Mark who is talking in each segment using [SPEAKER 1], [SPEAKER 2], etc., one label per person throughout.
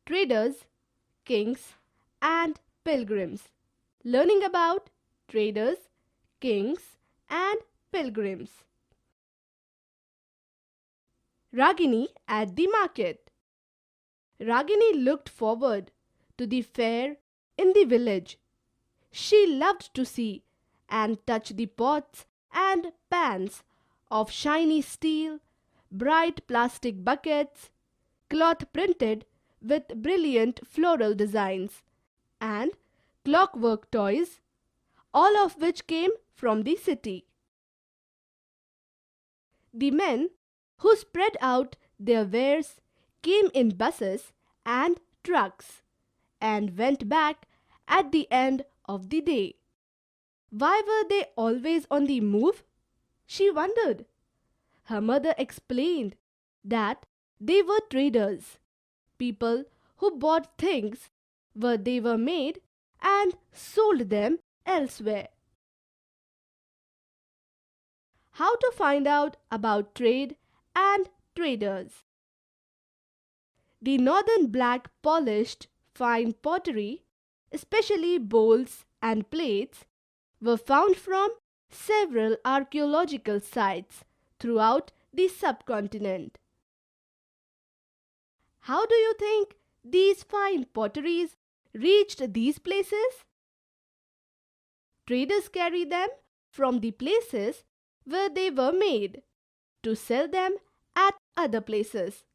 [SPEAKER 1] traders, kings, and pilgrims. Learning about traders, kings, and pilgrims. Ragini at the market. Ragini looked forward to the fair in the village. She loved to see and touch the pots and pans of shiny steel, bright plastic buckets, cloth printed with brilliant floral designs, and clockwork toys, all of which came from the city. The men who spread out their wares came in buses and trucks and went back at the end of the day. Why were they always on the move? She wondered. Her mother explained that they were traders, people who bought things where they were made and sold them elsewhere. How to find out about trade and traders. The northern black polished fine pottery, especially bowls and plates, were found from several archaeological sites throughout the subcontinent. How do you think these fine potteries reached these places? Traders carry them from the places where they were made to sell them at other places.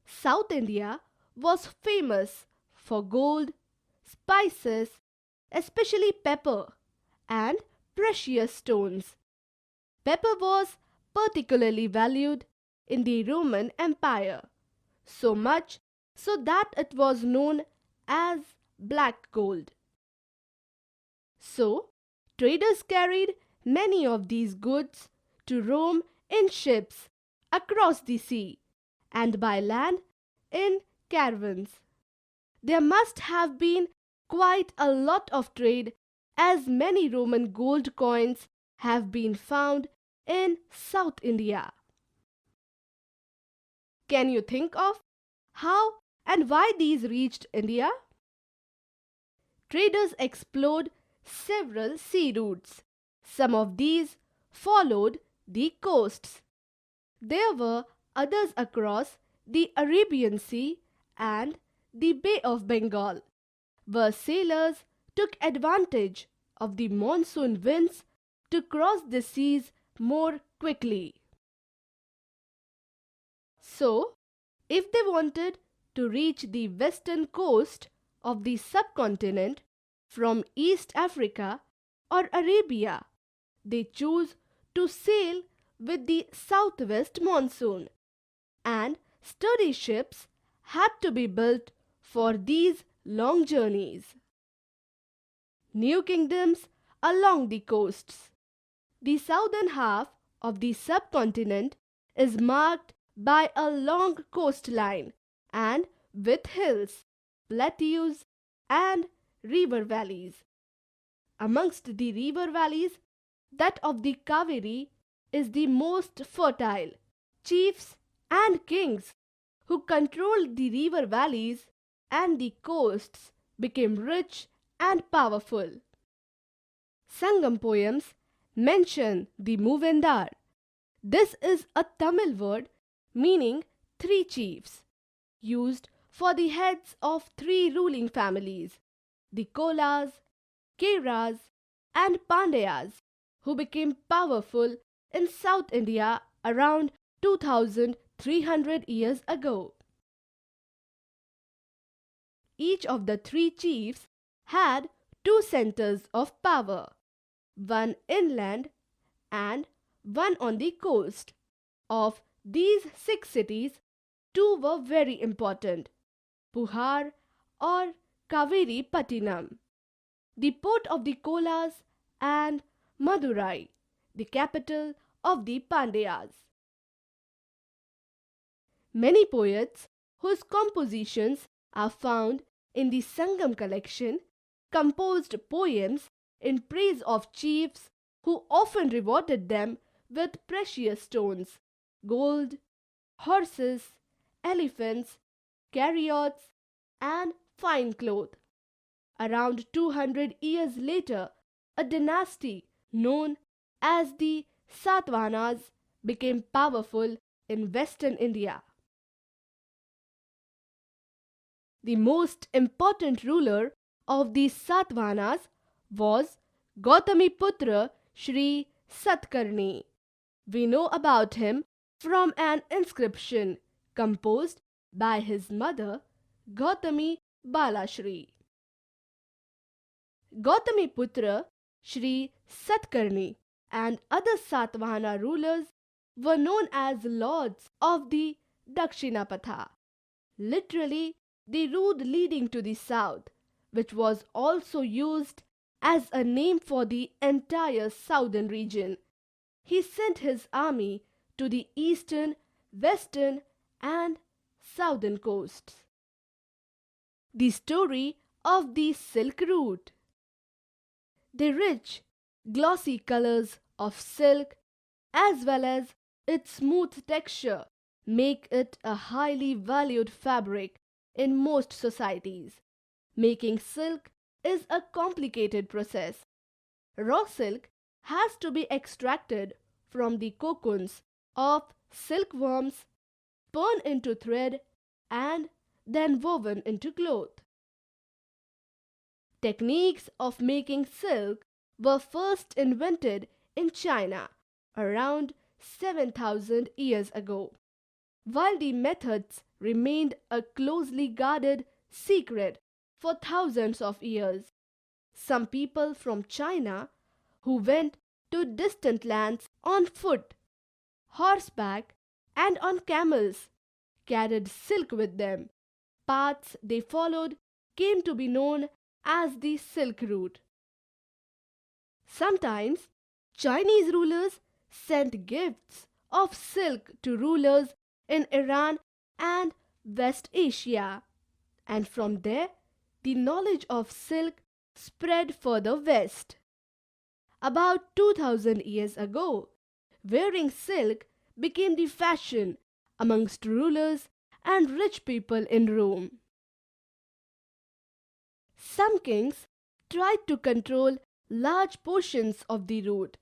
[SPEAKER 1] South India was famous for gold, spices, especially pepper, and precious stones. Pepper was particularly valued in the Roman Empire, so much so that it was known as black gold. So, traders carried many of these goods to Rome in ships across the sea and by land in caravans. There must have been quite a lot of trade, as many Roman gold coins have been found in South India. Can you think of how and why these reached India? Traders explored several sea routes. Some of these followed the coasts. There were others across the Arabian Sea and the Bay of Bengal, where sailors took advantage of the monsoon winds to cross the seas more quickly. So, if they wanted to reach the western coast of the subcontinent from East Africa or Arabia, they chose to sail with the southwest monsoon, and sturdy ships had to be built for these long journeys. New kingdoms along the coasts. The southern half of the subcontinent is marked by a long coastline and with hills, plateaus, and river valleys. Amongst the river valleys, that of the Kaveri is the most fertile. Chiefs and kings who controlled the river valleys and the coasts became rich and powerful. Sangam poems mention the Movendar. This is a Tamil word meaning three chiefs, used for the heads of three ruling families, the Kolas, Keras, and Pandyas, who became powerful in South India around 2300 years ago. Each of the three chiefs had two centers of power, one inland and one on the coast. Of these 6 cities, 2 were very important, Puhar or Kaveri Pattinam, the port of the Kolas, and Madurai, the capital of the Pandyas. Many poets whose compositions are found in the Sangam collection composed poems in praise of chiefs who often rewarded them with precious stones, gold, horses, elephants, chariots, and fine cloth. Around 200 years later, a dynasty known as the Satavahanas became powerful in western India. The most important ruler of the Satavahanas was Gautamiputra Sri Satkarni. We know about him from an inscription composed by his mother Gautami Balashri. Gautamiputra Sri Satkarni and other Satvahana rulers were known as lords of the Dakshinapatha, literally the road leading to the south, which was also used as a name for the entire southern region. He sent his army to the eastern, western, and southern coasts. The story of the Silk Route. The rich, glossy colors of silk, as well as its smooth texture, make it a highly valued fabric in most societies. Making silk is a complicated process. Raw silk has to be extracted from the cocoons of silkworms, spun into thread, and then woven into cloth. Techniques of making silk were first invented in China around 7,000 years ago, while the methods remained a closely guarded secret for thousands of years. Some people from China who went to distant lands on foot, horseback, and on camels carried silk with them. Paths they followed came to be known as the Silk Route. Sometimes Chinese rulers sent gifts of silk to rulers in Iran and West Asia, and from there the knowledge of silk spread further west. About 2000 years ago, wearing silk became the fashion amongst rulers and rich people in Rome. Some kings tried to control large portions of the route.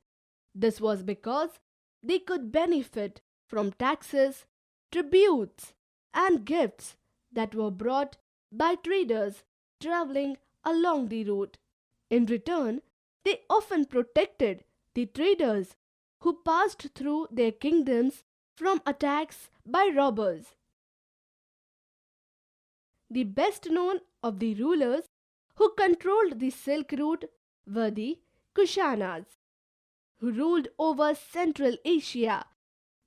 [SPEAKER 1] This was because they could benefit from taxes, tributes, and gifts that were brought by traders traveling along the route. In return, they often protected the traders who passed through their kingdoms from attacks by robbers. The best known of the rulers who controlled the Silk Route were the Kushanas, who ruled over Central Asia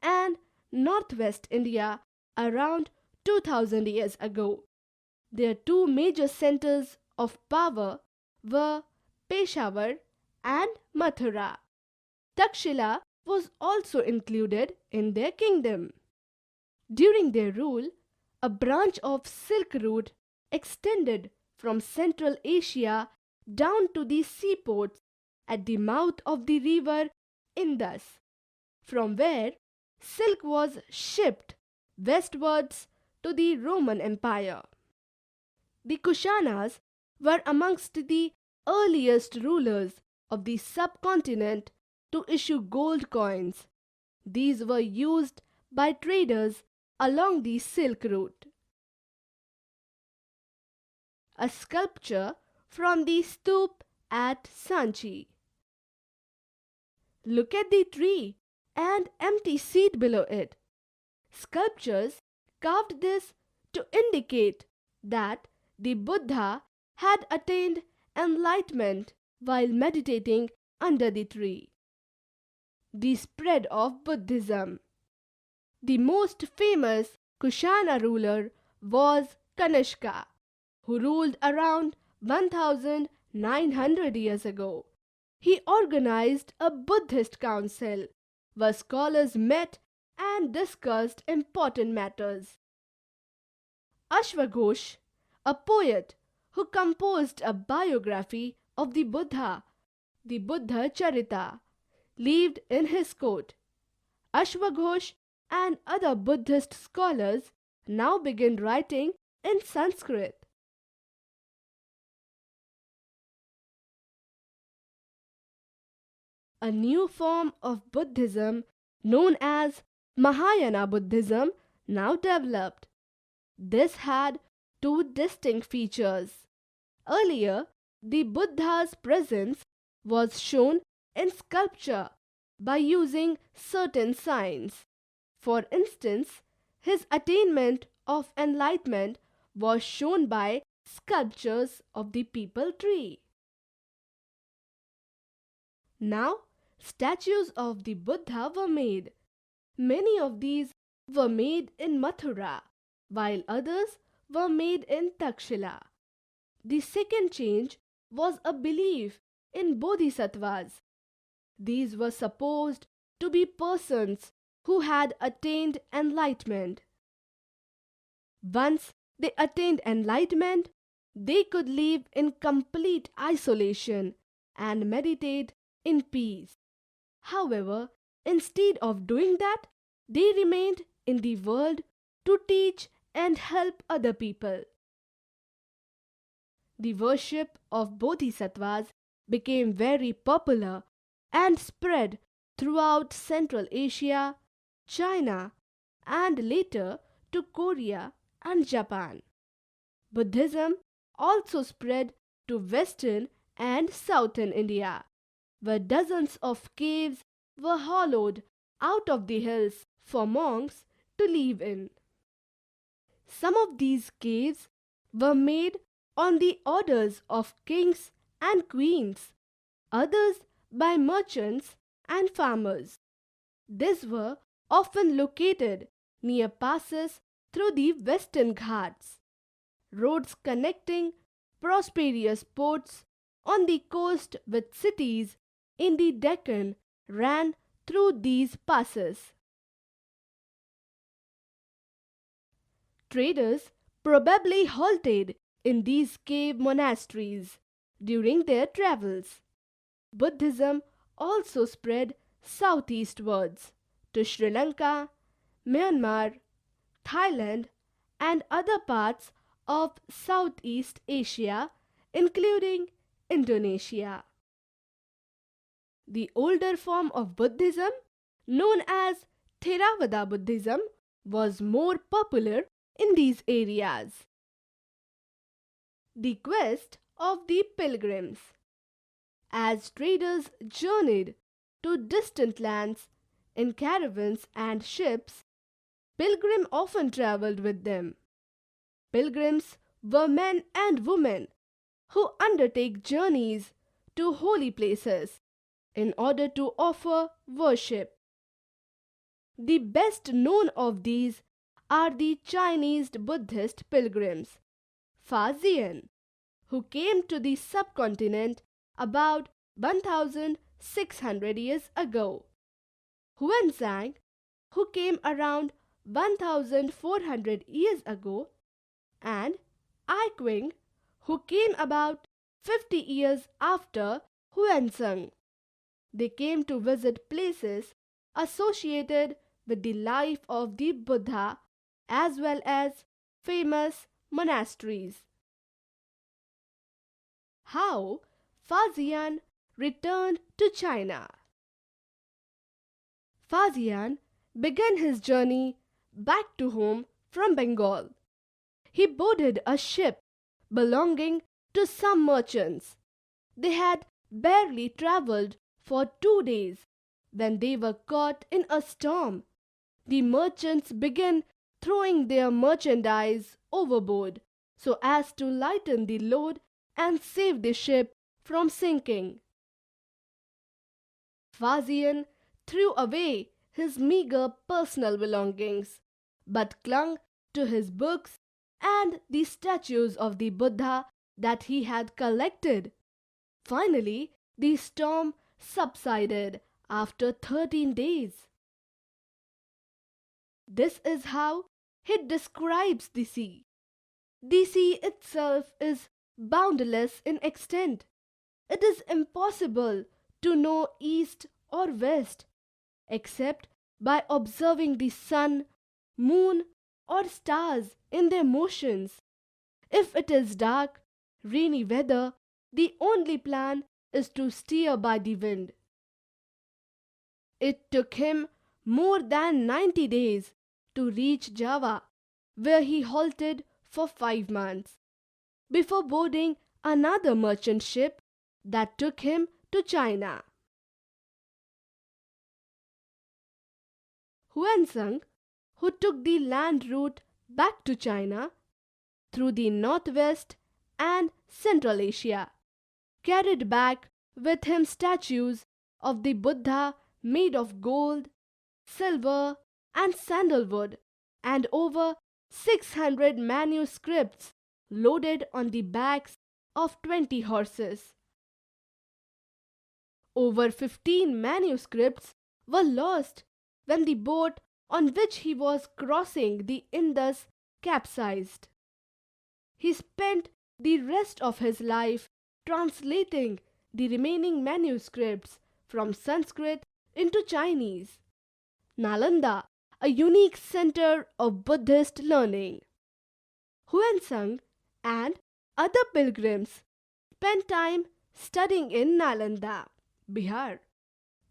[SPEAKER 1] and Northwest India around 2000 years ago. Their two major centers of power were Peshawar and Mathura. Takshila was also included in their kingdom. During their rule, a branch of Silk Route extended from Central Asia down to the seaports at the mouth of the river Indus, from where silk was shipped westwards to the Roman Empire. The Kushanas were amongst the earliest rulers of the subcontinent to issue gold coins. These were used by traders along the Silk Route. A sculpture from the stoop at Sanchi. Look at the tree and empty seat below it. Sculptors carved this to indicate that the Buddha had attained enlightenment while meditating under the tree. The spread of Buddhism. The most famous Kushana ruler was Kanishka, who ruled around 1900 years ago. He organized a Buddhist council where scholars met and discussed important matters. Ashwaghosh, a poet who composed a biography of the Buddha Charita, lived in his court. Ashwaghosh and other Buddhist scholars now began writing in Sanskrit. A new form of Buddhism known as Mahayana Buddhism now developed. This had two distinct features. Earlier, the Buddha's presence was shown in sculpture by using certain signs. For instance, his attainment of enlightenment was shown by sculptures of the peepal tree. Now, statues of the Buddha were made. Many of these were made in Mathura, while others were made in Takshila. The second change was a belief in bodhisattvas. These were supposed to be persons who had attained enlightenment. Once they attained enlightenment, they could live in complete isolation and meditate in peace. However, instead of doing that, they remained in the world to teach and help other people. The worship of bodhisattvas became very popular and spread throughout Central Asia, China, and later to Korea and Japan. Buddhism also spread to Western and Southern India, where dozens of caves were hollowed out of the hills for monks to live in. Some of these caves were made on the orders of kings and queens, others by merchants and farmers. These were often located near passes through the Western Ghats. Roads connecting prosperous ports on the coast with cities in the Deccan ran through these passes. Traders probably halted in these cave monasteries during their travels. Buddhism also spread southeastwards to Sri Lanka, Myanmar, Thailand, and other parts of Southeast Asia, including Indonesia. The older form of Buddhism, known as Theravada Buddhism, was more popular in these areas. The quest of the pilgrims. As traders journeyed to distant lands in caravans and ships, pilgrims often traveled with them. Pilgrims were men and women who undertake journeys to holy places in order to offer worship. The best known of these are the Chinese Buddhist pilgrims, Faxian, who came to the subcontinent about 1,600 years ago, Huanzang, who came around 1,400 years ago, and Aiqing, who came about 50 years after Huanzang. They came to visit places associated with the life of the Buddha as well as famous monasteries. How Faxian returned to China. Faxian began his journey back to home from Bengal. He boarded a ship belonging to some merchants. They had barely traveled for 2 days when they were caught in a storm. The merchants began throwing their merchandise overboard so as to lighten the load and save the ship from sinking. Faxian threw away his meager personal belongings, but clung to his books and the statues of the Buddha that he had collected. Finally, the storm subsided after 13 days. This is how he describes the sea. The sea itself is boundless in extent. It is impossible to know east or west except by observing the sun, moon, or stars in their motions. If it is dark, rainy weather, the only plan is to steer by the wind. It took him more than 90 days to reach Java, where he halted for 5 months before boarding another merchant ship that took him to China. Huanzhang, who took the land route back to China through the northwest and Central Asia, carried back with him statues of the Buddha made of gold, silver, and sandalwood, and over 600 manuscripts loaded on the backs of 20 horses. Over 15 manuscripts were lost when the boat on which he was crossing the Indus capsized. He spent the rest of his life translating the remaining manuscripts from Sanskrit into Chinese. Nalanda, a unique center of Buddhist learning. Huansung and other pilgrims spent time studying in Nalanda, Bihar,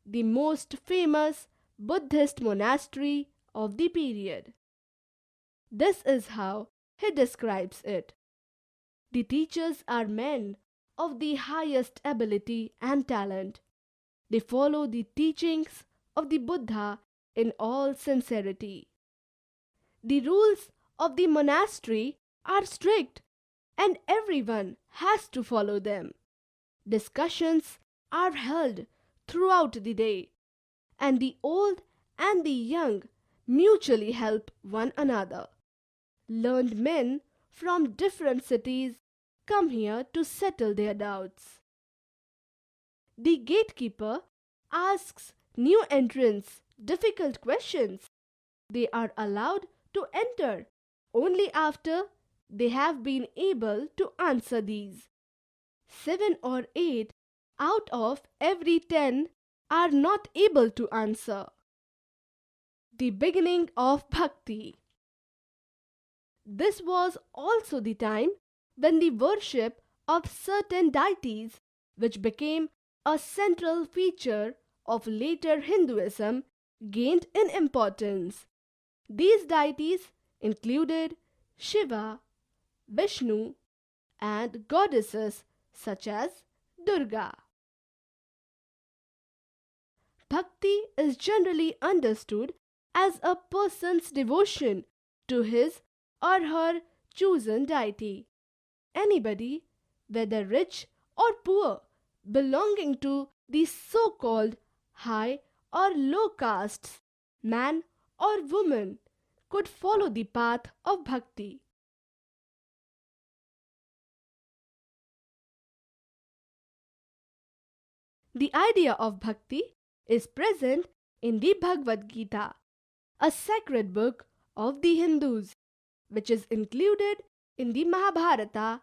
[SPEAKER 1] the most famous Buddhist monastery of the period. This is how he describes it. The teachers are men of the highest ability and talent. They follow the teachings of the Buddha in all sincerity. The rules of the monastery are strict and everyone has to follow them. Discussions are held throughout the day, and the old and the young mutually help one another. Learned men from different cities come here to settle their doubts. The gatekeeper asks new entrants difficult questions. They are allowed to enter only after they have been able to answer these. 7 or 8 out of every 10 are not able to answer. The beginning of Bhakti. This was also the time when the worship of certain deities, which became a central feature of later Hinduism, gained in importance. These deities included Shiva, Vishnu, and goddesses such as Durga. Bhakti is generally understood as a person's devotion to his or her chosen deity. Anybody, whether rich or poor, belonging to the so-called high or low castes, man or woman, could follow the path of bhakti. The idea of bhakti is present in the Bhagavad Gita, a sacred book of the Hindus, which is included in the Mahabharata.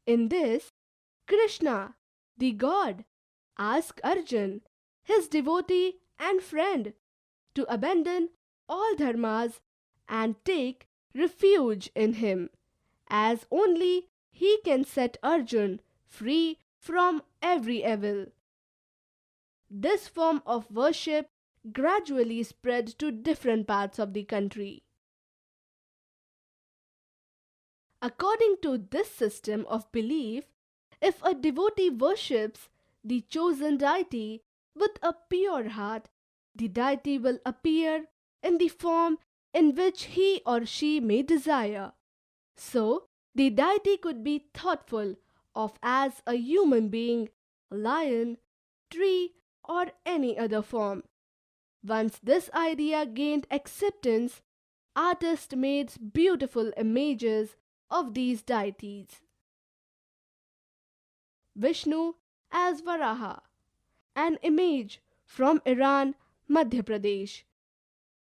[SPEAKER 1] In this, Krishna, the god, asks Arjun, his devotee and friend, to abandon all dharmas and take refuge in him, as only he can set Arjun free from every evil. This form of worship gradually spread to different parts of the country. According to this system of belief, if a devotee worships the chosen deity with a pure heart, the deity will appear in the form in which he or she may desire. So, the deity could be thoughtful of as a human being, lion, tree, or any other form. Once this idea gained acceptance, artists made beautiful images of these deities. Vishnu as Varaha, an image from Iran, Madhya Pradesh.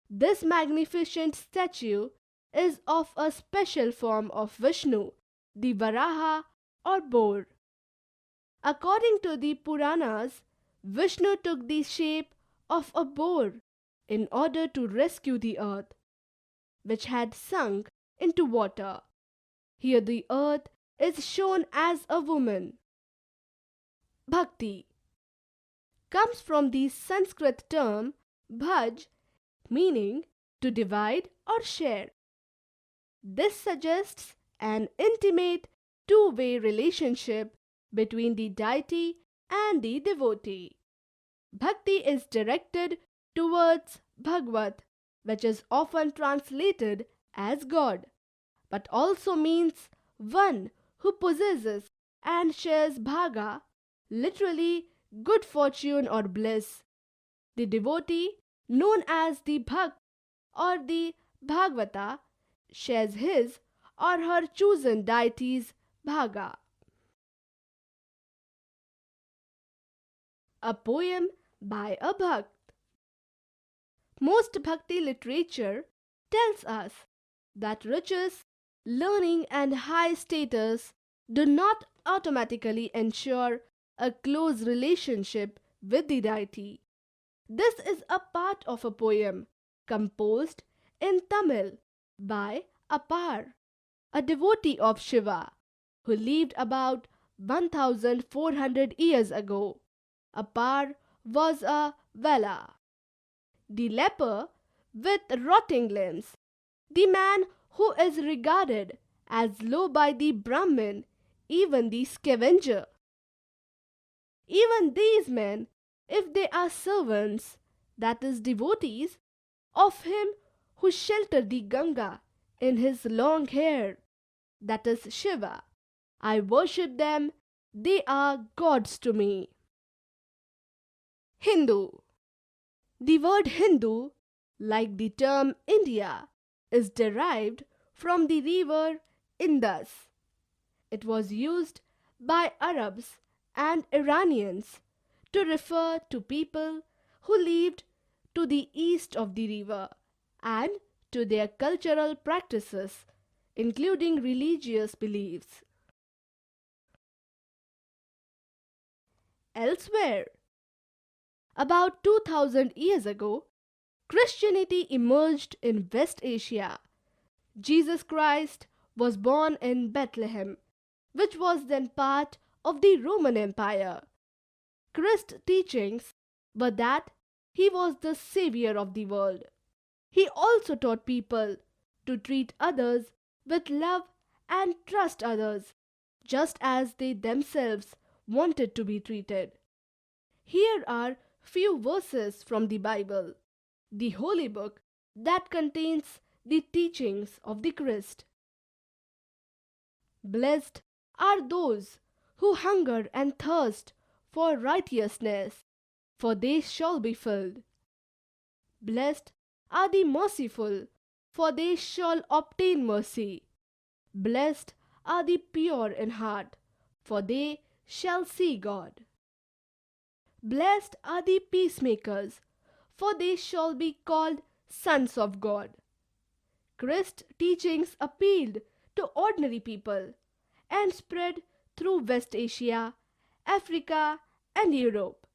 [SPEAKER 1] This magnificent statue is of a special form of Vishnu, the Varaha or boar. According to the Puranas, Vishnu took the shape of a boar in order to rescue the earth, which had sunk into water. Here the earth is shown as a woman. Bhakti comes from the Sanskrit term Bhaj meaning to divide or share. This suggests an intimate two-way relationship between the deity and the devotee. Bhakti is directed towards Bhagvat, which is often translated as God, but also means one who possesses and shares bhaga, literally good fortune or bliss. The devotee, known as the Bhakt or the Bhagavata, shares his or her chosen deity's bhaga. A poem by a Bhakt. Most bhakti literature tells us that riches, learning, and high status do not automatically ensure a close relationship with the deity. This is a part of a poem composed in Tamil by Apar, a devotee of Shiva who lived about 1400 years ago. Apar was a Vela, the leper with rotting limbs, the man who is regarded as low by the Brahmin, even the scavenger. Even these men, if they are servants, that is devotees, of him who sheltered the Ganga in his long hair, that is Shiva, I worship them, they are gods to me. Hindu. The word Hindu, like the term India, is derived from the river Indus. It was used by Arabs and Iranians to refer to people who lived to the east of the river and to their cultural practices, including religious beliefs. Elsewhere, about 2000 years ago, Christianity emerged in West Asia. Jesus Christ was born in Bethlehem, which was then part of the Roman Empire. Christ's teachings were that he was the savior of the world. He also taught people to treat others with love and trust others, just as they themselves wanted to be treated. Here are few verses from the Bible, the holy book that contains the teachings of the Christ. Blessed are those who hunger and thirst for righteousness, for they shall be filled. Blessed are the merciful, for they shall obtain mercy. Blessed are the pure in heart, for they shall see God. Blessed are the peacemakers, for they shall be called sons of God. Christ's teachings appealed to ordinary people and spread through West Asia, Africa, and Europe.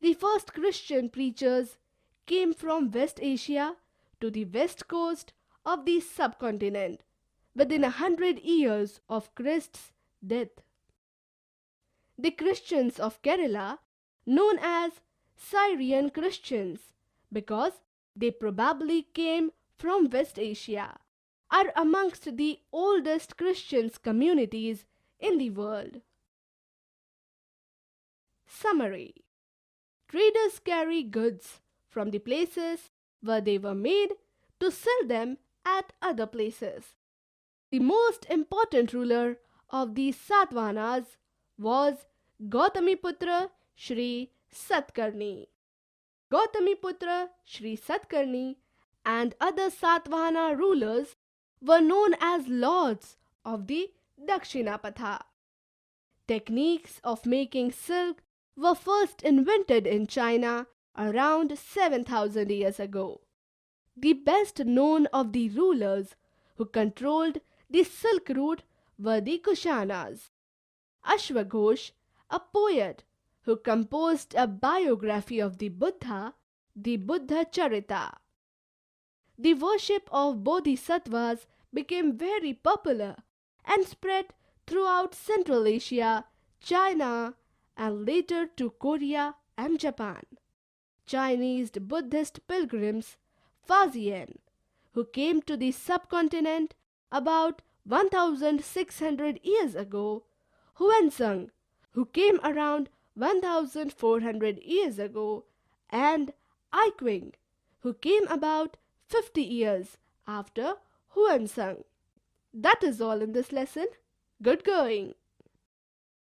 [SPEAKER 1] The first Christian preachers came from West Asia to the west coast of the subcontinent within 100 years of Christ's death. The Christians of Kerala, known as Syrian Christians because they probably came from West Asia, are amongst the oldest Christian communities in the world. Summary. Traders carry goods from the places where they were made to sell them at other places. The most important ruler of the Satavahanas was Gautamiputra Shri Satkarni. Gautamiputra Shri Satkarni and other Satvahana rulers were known as lords of the Dakshinapatha. Techniques of making silk were first invented in China around 7,000 years ago. The best known of the rulers who controlled the Silk Route were the Kushanas. Ashwaghosh, a poet who composed a biography of the Buddha Charita. The worship of bodhisattvas became very popular and spread throughout Central Asia, China, and later to Korea and Japan. Chinese Buddhist pilgrims Faxian, who came to the subcontinent about 1600 years ago, Huanzheng, who came around 1400 years ago, and Iqing, who came about 50 years after Huanzheng. That is all in this lesson. Good going!